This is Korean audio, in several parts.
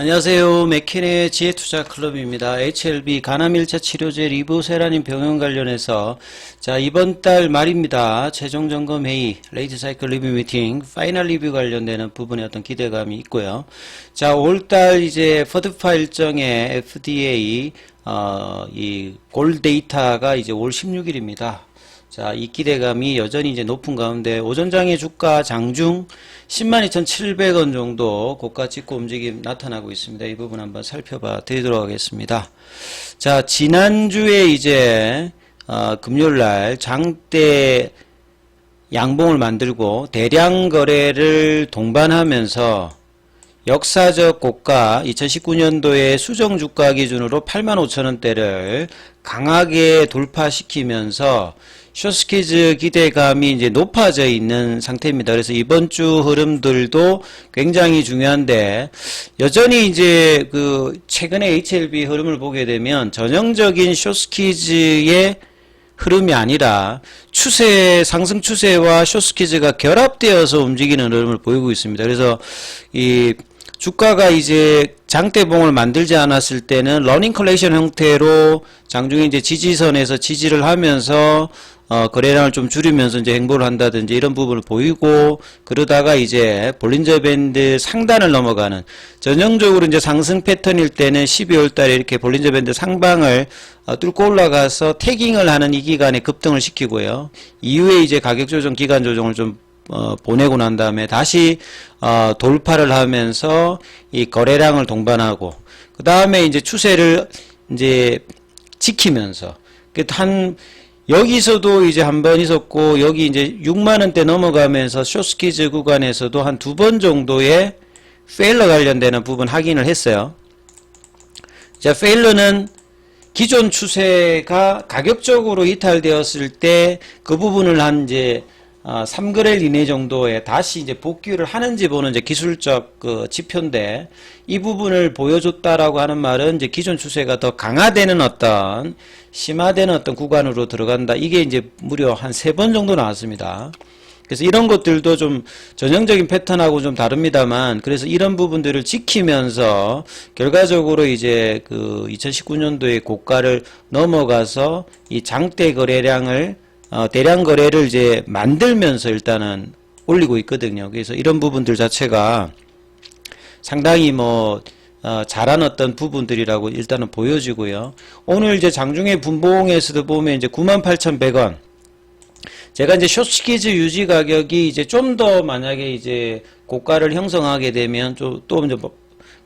안녕하세요. 맥킨의 지혜투자클럽입니다. HLB 간암1차 치료제 리보세라닌 병원 관련해서 자 이번 달 말입니다. 최종점검회의 레이트 사이클 리뷰 미팅 파이널 리뷰 관련되는 부분에 어떤 기대감이 있고요. 자 5월달 이제 퍼드파 일정의 FDA 이 골 데이터가 이제 5월 16일입니다. 자, 이 기대감이 여전히 이제 높은 가운데 오전장의 주가 장중 102,700원 정도 고가 찍고 움직임 나타나고 있습니다. 이 부분 한번 살펴봐 드리도록 하겠습니다. 자, 지난주에 이제 금요일날 장대 양봉을 만들고 대량 거래를 동반하면서 역사적 고가 2019년도에 수정 주가 기준으로 85,000원대를 강하게 돌파시키면서 숏스퀴즈 기대감이 이제 높아져 있는 상태입니다. 그래서 이번 주 흐름들도 굉장히 중요한데 여전히 이제 그 최근에 HLB 흐름을 보게 되면 전형적인 숏스퀴즈의 흐름이 아니라 상승 추세와 숏스퀴즈가 결합되어서 움직이는 흐름을 보이고 있습니다. 그래서 이 주가가 이제 장대봉을 만들지 않았을 때는 러닝 컬렉션 형태로 장중에 이제 지지선에서 지지를 하면서 거래량을 좀 줄이면서 이제 행보를 한다든지 이런 부분을 보이고 그러다가 이제 볼린저 밴드 상단을 넘어가는 전형적으로 이제 상승 패턴일 때는 12월 달에 이렇게 볼린저 밴드 상방을 뚫고 올라가서 태깅을 하는 이 기간에 급등을 시키고요. 이후에 이제 가격 조정, 기간 조정을 좀 보내고 난 다음에 다시 돌파를 하면서 이 거래량을 동반하고 그 다음에 이제 추세를 이제 지키면서 여기서도 이제 한 번 있었고 여기 이제 6만원대 넘어가면서 숏스퀴즈 구간에서도 한 두 번 정도의 페일러 관련되는 부분 확인을 했어요. 자, 페일러는 기존 추세가 가격적으로 이탈되었을 때 그 부분을 한 이제 3거래일 이내 정도에 다시 이제 복귀를 하는지 보는 이제 기술적 그 지표인데 이 부분을 보여줬다라고 하는 말은 이제 기존 추세가 더 강화되는 심화되는 어떤 구간으로 들어간다. 이게 이제 무려 한 3번 정도 나왔습니다. 그래서 이런 것들도 좀 전형적인 패턴하고 좀 다릅니다만 그래서 이런 부분들을 지키면서 결과적으로 이제 그 2019년도의 고가를 넘어가서 이 장대 거래량을 대량 거래를 이제 만들면서 일단은 올리고 있거든요. 그래서 이런 부분들 자체가 상당히 잘한 어떤 부분들이라고 일단은 보여지고요. 오늘 이제 장중에 분봉에서도 보면 이제 98,100원. 제가 이제 숏스퀴즈 유지 가격이 이제 좀 더 만약에 이제 고가를 형성하게 되면 또 이제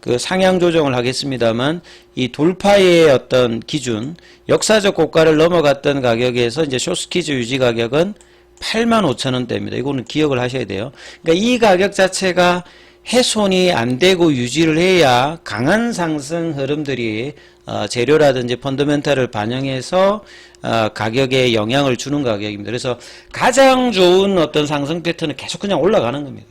그 상향 조정을 하겠습니다만 이 돌파의 어떤 기준 역사적 고가를 넘어갔던 가격에서 이제 숏스퀴즈 유지 가격은 85,000원대입니다. 이거는 기억을 하셔야 돼요. 그러니까 이 가격 자체가 훼손이 안 되고 유지를 해야 강한 상승 흐름들이 재료라든지 펀더멘탈을 반영해서 가격에 영향을 주는 가격입니다. 그래서 가장 좋은 어떤 상승 패턴은 계속 그냥 올라가는 겁니다.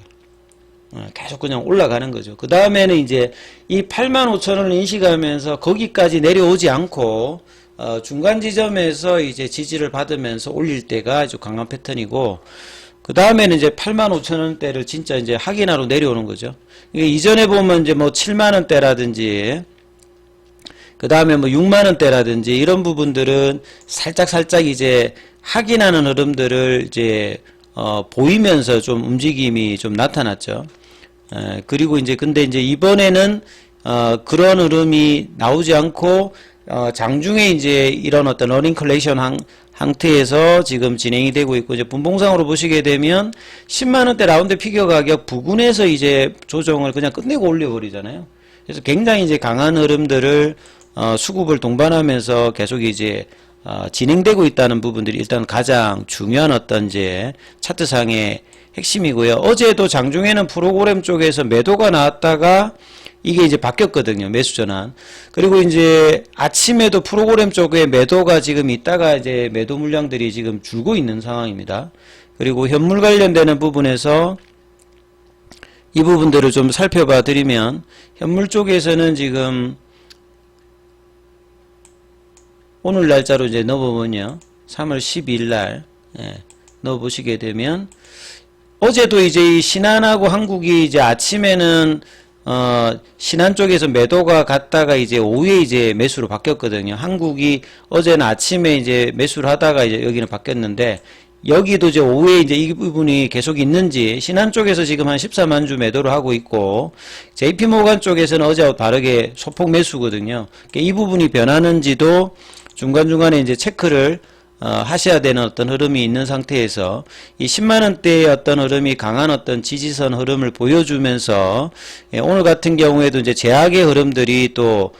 계속 그냥 올라가는 거죠. 그 다음에는 이제 이 85,000원을 인식하면서 거기까지 내려오지 않고 중간 지점에서 이제 지지를 받으면서 올릴 때가 아주 강한 패턴이고 그 다음에는 이제 85,000원대를 진짜 이제 확인하러 내려오는 거죠. 이전에 보면 이제 7만원대라든지 그 다음에 6만원대라든지 이런 부분들은 살짝 이제 확인하는 흐름들을 이제 보이면서 좀 움직임이 좀 나타났죠. 그리고 이제 근데 이제 이번에는 그런 흐름이 나오지 않고 장중에 이제 이런 어떤 러닝 컬렉션 상태에서 지금 진행이 되고 있고 이제 분봉상으로 보시게 되면 10만원대 라운드 피겨 가격 부근에서 이제 조정을 그냥 끝내고 올려버리잖아요. 그래서 굉장히 이제 강한 흐름들을 수급을 동반하면서 계속 이제 진행되고 있다는 부분들이 일단 가장 중요한 어떤 이제 차트상의 핵심이고요. 어제도 장중에는 프로그램 쪽에서 매도가 나왔다가 이게 이제 바뀌었거든요. 매수 전환. 그리고 이제 아침에도 프로그램 쪽에 매도가 지금 있다가 이제 매도 물량들이 지금 줄고 있는 상황입니다. 그리고 현물 관련되는 부분에서 이 부분들을 좀 살펴봐 드리면 현물 쪽에서는 지금 오늘 날짜로 이제 넣어보면요. 3월 12일 날 넣어보시게 되면 어제도 이제 이 신한하고 한국이 이제 아침에는 신한 쪽에서 매도가 갔다가 이제 오후에 이제 매수로 바뀌었거든요. 한국이 어제는 아침에 이제 매수를 하다가 이제 여기는 바뀌었는데, 여기도 이제 오후에 이제 이 부분이 계속 있는지, 신한 쪽에서 지금 한 14만 주 매도를 하고 있고, JP모간 쪽에서는 어제와 다르게 소폭 매수거든요. 이 부분이 변하는지도 중간중간에 이제 체크를 하셔야 되는 어떤 흐름이 있는 상태에서 이 10만원대의 어떤 흐름이 강한 어떤 지지선 흐름을 보여주면서 오늘 같은 경우에도 이제 제약의 흐름들이 또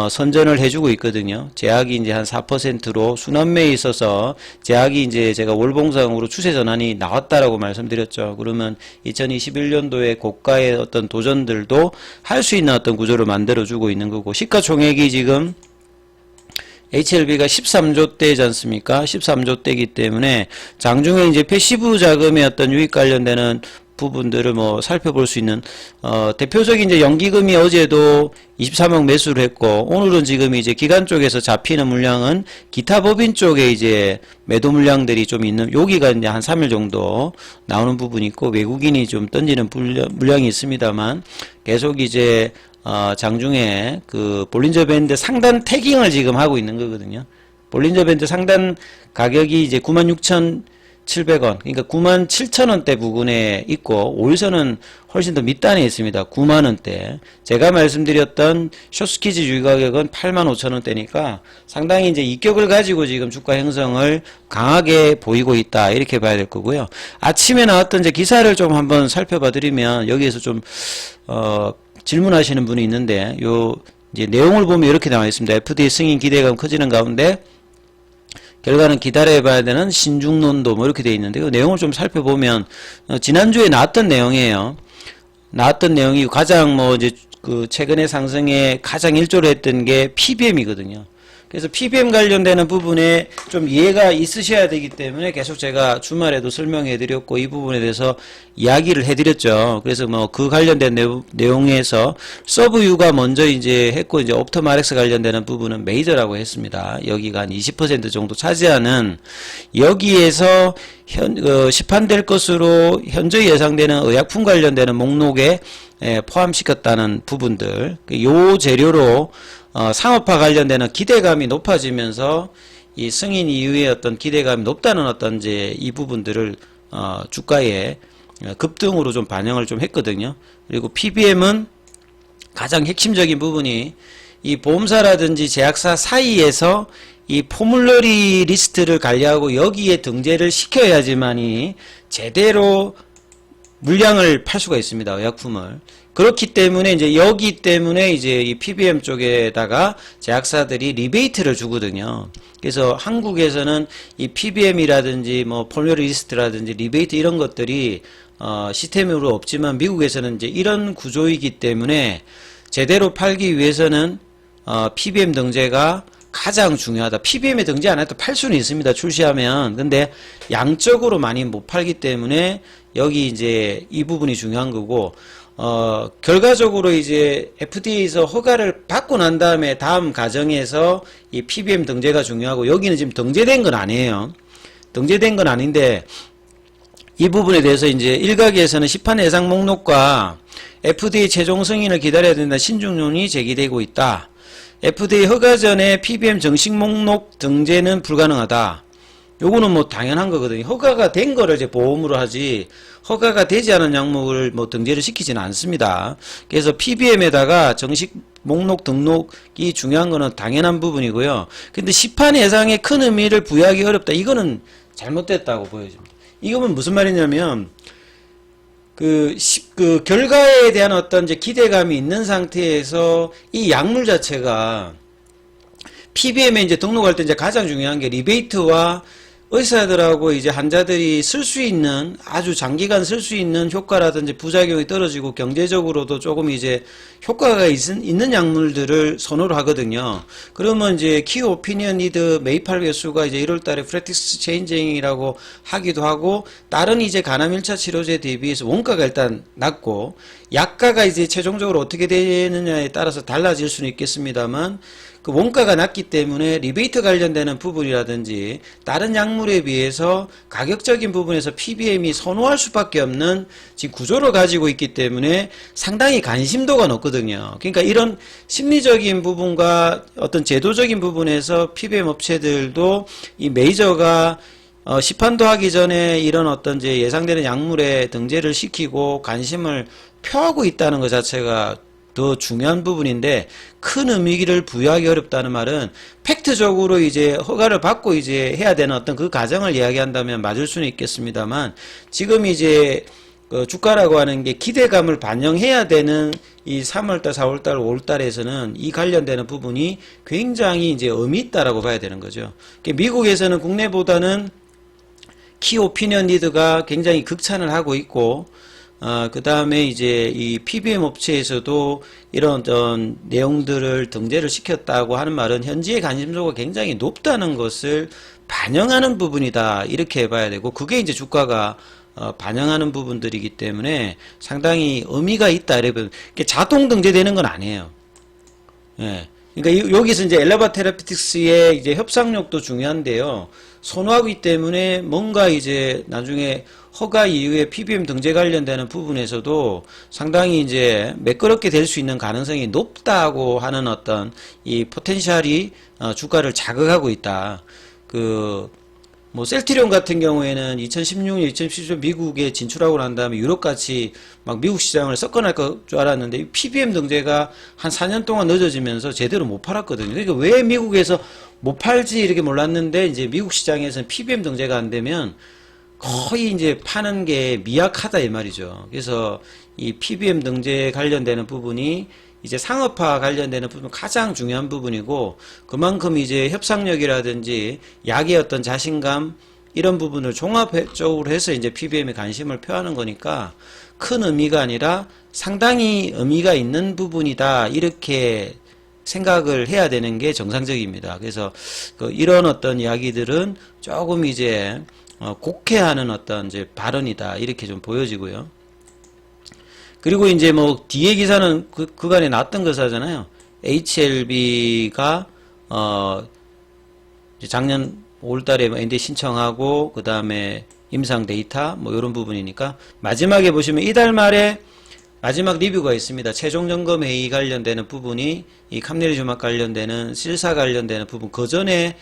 선전을 해주고 있거든요. 제약이 이제 한 4%로 순환매에 있어서 제약이 이제 제가 월봉상으로 추세 전환이 나왔다라고 말씀드렸죠. 그러면 2021년도에 고가의 어떤 도전들도 할 수 있는 어떤 구조를 만들어주고 있는 거고, 시가총액이 지금 HLB가 13조대이지 않습니까? 13조대이기 때문에 장중에 이제 패시브 자금의 어떤 유입 관련되는 부분들을 뭐 살펴볼 수 있는, 대표적인 이제 연기금이 어제도 23억 매수를 했고, 오늘은 지금 이제 기관 쪽에서 잡히는 물량은 기타 법인 쪽에 이제 매도 물량들이 좀 있는, 여기가 이제 한 3일 정도 나오는 부분이 있고, 외국인이 좀 던지는 물량이 있습니다만, 계속 이제 장중에 그 볼린저 밴드 상단 태깅을 지금 하고 있는 거거든요. 볼린저 밴드 상단 가격이 이제 96,700원, 그러니까 97,000원대 부근에 있고, 5일선은 훨씬 더 밑단에 있습니다. 9만원대. 제가 말씀드렸던 숏스키즈 유의 가격은 85,000원대니까 상당히 이제 이격을 가지고 지금 주가 형성을 강하게 보이고 있다, 이렇게 봐야 될 거고요. 아침에 나왔던 이제 기사를 좀 한번 살펴봐 드리면, 여기에서 좀 질문하시는 분이 있는데, 요 이제 내용을 보면 이렇게 나와 있습니다. FDA 승인 기대감 커지는 가운데 결과는 기다려봐야 되는 신중론도, 뭐 이렇게 되어 있는데, 그 내용을 좀 살펴보면 지난주에 나왔던 내용이에요. 나왔던 내용이 가장 뭐 이제 그 최근의 상승에 가장 일조를 했던 게 PBM이거든요. 그래서 PBM 관련되는 부분에 좀 이해가 있으셔야 되기 때문에 계속 제가 주말에도 설명해 드렸고, 이 부분에 대해서 이야기를 해 드렸죠. 그래서 뭐 그 관련된 내용에서 서브유가 먼저 이제 했고, 이제 옵토마렉스 관련되는 부분은 메이저라고 했습니다. 여기가 한 20% 정도 차지하는, 여기에서 시판될 것으로 현재 예상되는 의약품 관련되는 목록에 포함시켰다는 부분들, 요 재료로 상업화 관련되는 기대감이 높아지면서 이 승인 이후에 어떤 기대감이 높다는 어떤 이제 이 부분들을 주가에 급등으로 좀 반영을 좀 했거든요. 그리고 PBM은 가장 핵심적인 부분이 이 보험사라든지 제약사 사이에서 이 포뮬러리 리스트를 관리하고 여기에 등재를 시켜야지만이 제대로 물량을 팔 수가 있습니다. 의약품을. 그렇기 때문에 이제 여기 때문에 이제 이 PBM 쪽에다가 제약사들이 리베이트를 주거든요. 그래서 한국에서는 이 PBM이라든지 뭐 포뮬러리 리스트라든지 리베이트 이런 것들이 시스템으로 없지만, 미국에서는 이제 이런 구조이기 때문에 제대로 팔기 위해서는 PBM 등재가 가장 중요하다. PBM에 등재 안 해도 팔 수는 있습니다. 출시하면. 근데 양적으로 많이 못 팔기 때문에 여기 이제 이 부분이 중요한 거고, 결과적으로 이제 FDA에서 허가를 받고 난 다음에 다음 과정에서 이 PBM 등재가 중요하고, 여기는 지금 등재된 건 아니에요. 등재된 건 아닌데, 이 부분에 대해서 이제 일각에서는 시판 예상 목록과 FDA 최종 승인을 기다려야 된다 신중론이 제기되고 있다. FDA 허가 전에 PBM 정식 목록 등재는 불가능하다. 요거는 뭐 당연한 거거든요. 허가가 된 거를 이제 보험으로 하지, 허가가 되지 않은 약물을 뭐 등재를 시키지는 않습니다. 그래서 PBM에다가 정식 목록 등록이 중요한 거는 당연한 부분이고요. 근데 시판 예상에 큰 의미를 부여하기 어렵다. 이거는 잘못됐다고 보여집니다. 이거는 무슨 말이냐면, 그 결과에 대한 어떤 이제 기대감이 있는 상태에서 이 약물 자체가 PBM에 이제 등록할 때 이제 가장 중요한 게 리베이트와 의사들하고 이제 환자들이 쓸 수 있는, 아주 장기간 쓸 수 있는 효과라든지 부작용이 떨어지고 경제적으로도 조금 이제 효과가 있는 약물들을 선호를 하거든요. 그러면 이제 키 오피니언 리드 매입할 개수가 이제 1월 달에 프랙티스 체인징이라고 하기도 하고, 다른 이제 간암 1차 치료제 대비해서 원가가 일단 낮고, 약가가 이제 최종적으로 어떻게 되느냐에 따라서 달라질 수는 있겠습니다만, 그 원가가 낮기 때문에 리베이트 관련되는 부분이라든지 다른 약물에 비해서 가격적인 부분에서 PBM이 선호할 수밖에 없는 지금 구조를 가지고 있기 때문에 상당히 관심도가 높거든요. 그러니까 이런 심리적인 부분과 어떤 제도적인 부분에서 PBM 업체들도 이 메이저가 시판도 하기 전에 이런 어떤 이제 예상되는 약물에 등재를 시키고 관심을 표하고 있다는 것 자체가 더 중요한 부분인데, 큰 의미를 부여하기 어렵다는 말은 팩트적으로 이제 허가를 받고 이제 해야 되는 어떤 그 과정을 이야기한다면 맞을 수는 있겠습니다만, 지금 이제 주가라고 하는 게 기대감을 반영해야 되는 이 3월달, 4월달, 5월달에서는 이 관련되는 부분이 굉장히 이제 의미 있다라고 봐야 되는 거죠. 미국에서는 국내보다는 키 오피니언 리더가 굉장히 극찬을 하고 있고, 그 다음에 이제 이 PBM 업체에서도 이런 어떤 내용들을 등재를 시켰다고 하는 말은 현지의 관심도가 굉장히 높다는 것을 반영하는 부분이다, 이렇게 봐야 되고, 그게 이제 주가가 반영하는 부분들이기 때문에 상당히 의미가 있다, 이렇게 자동 등재되는 건 아니에요. 예. 그러니까 여기서 이제 엘레바 테라피틱스의 이제 협상력도 중요한데요. 선호하기 때문에 뭔가 이제 나중에 허가 이후에 PBM 등재 관련되는 부분에서도 상당히 이제 매끄럽게 될 수 있는 가능성이 높다고 하는 어떤 이 포텐셜이 주가를 자극하고 있다. 뭐 셀트리온 같은 경우에는 2016년, 2017년 미국에 진출하고 난 다음에 유럽같이 막 미국 시장을 섞어날 줄 알았는데 PBM 등재가 한 4년 동안 늦어지면서 제대로 못 팔았거든요. 그러니까 왜 미국에서 못 팔지 이렇게 몰랐는데, 이제 미국 시장에서는 PBM 등재가 안 되면 거의 이제 파는 게 미약하다 이 말이죠. 그래서 이 PBM 등재 관련되는 부분이 이제 상업화 관련되는 부분 가장 중요한 부분이고, 그만큼 이제 협상력이라든지 약의 어떤 자신감 이런 부분을 종합적으로 해서 이제 PBM에 관심을 표하는 거니까 큰 의미가 아니라 상당히 의미가 있는 부분이다, 이렇게 생각을 해야 되는 게 정상적입니다. 그래서 이런 어떤 이야기들은 조금 이제 곡해하는 어떤 이제 발언이다, 이렇게 좀 보여지고요. 그리고 이제 뭐 뒤에 기사는 그간에 났던 거사잖아요. HLB가 작년 5월달에 NDA 신청하고 그 다음에 임상 데이터 뭐 이런 부분이니까, 마지막에 보시면 이달 말에 마지막 리뷰가 있습니다. 최종 점검 회의 관련되는 부분이 이 캄네리주막 관련되는 실사 관련되는 부분, 그 전에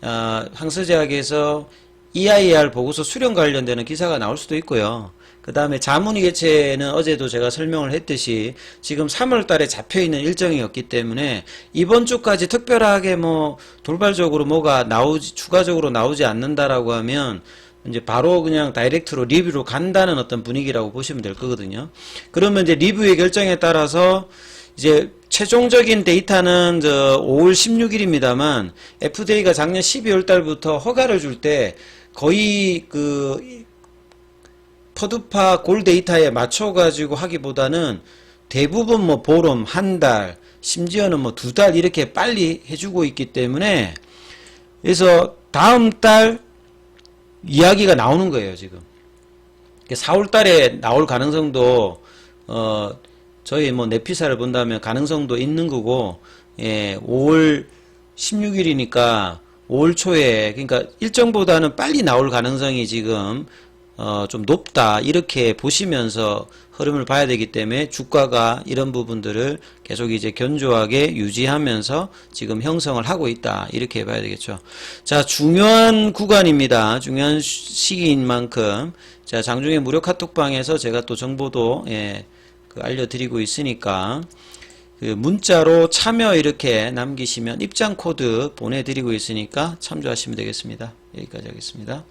항서제약에서 EIR 보고서 수령 관련되는 기사가 나올 수도 있고요. 그 다음에 자문위 개최는 어제도 제가 설명을 했듯이 지금 3월 달에 잡혀있는 일정이었기 때문에 이번 주까지 특별하게 뭐 돌발적으로 뭐가 추가적으로 나오지 않는다라고 하면 이제 바로 그냥 다이렉트로 리뷰로 간다는 어떤 분위기라고 보시면 될 거거든요. 그러면 이제 리뷰의 결정에 따라서 이제 최종적인 데이터는 5월 16일입니다만 FDA가 작년 12월 달부터 허가를 줄 때 거의 퍼드파 골 데이터에 맞춰가지고 하기보다는 대부분 뭐 보름, 한 달, 심지어는 뭐 2달 이렇게 빨리 해주고 있기 때문에, 그래서 다음 달 이야기가 나오는 거예요, 지금. 4월 달에 나올 가능성도, 저희 뭐 내피사를 본다면 가능성도 있는 거고, 5월 16일이니까 5월 초에, 그러니까 일정보다는 빨리 나올 가능성이 지금 좀 높다, 이렇게 보시면서 흐름을 봐야 되기 때문에 주가가 이런 부분들을 계속 이제 견조하게 유지하면서 지금 형성을 하고 있다, 이렇게 봐야 되겠죠. 자, 중요한 구간입니다. 중요한 시기인 만큼, 자, 장중에 무료 카톡방에서 제가 또 정보도 알려드리고 있으니까 문자로 참여 이렇게 남기시면 입장 코드 보내드리고 있으니까 참조하시면 되겠습니다. 여기까지 하겠습니다.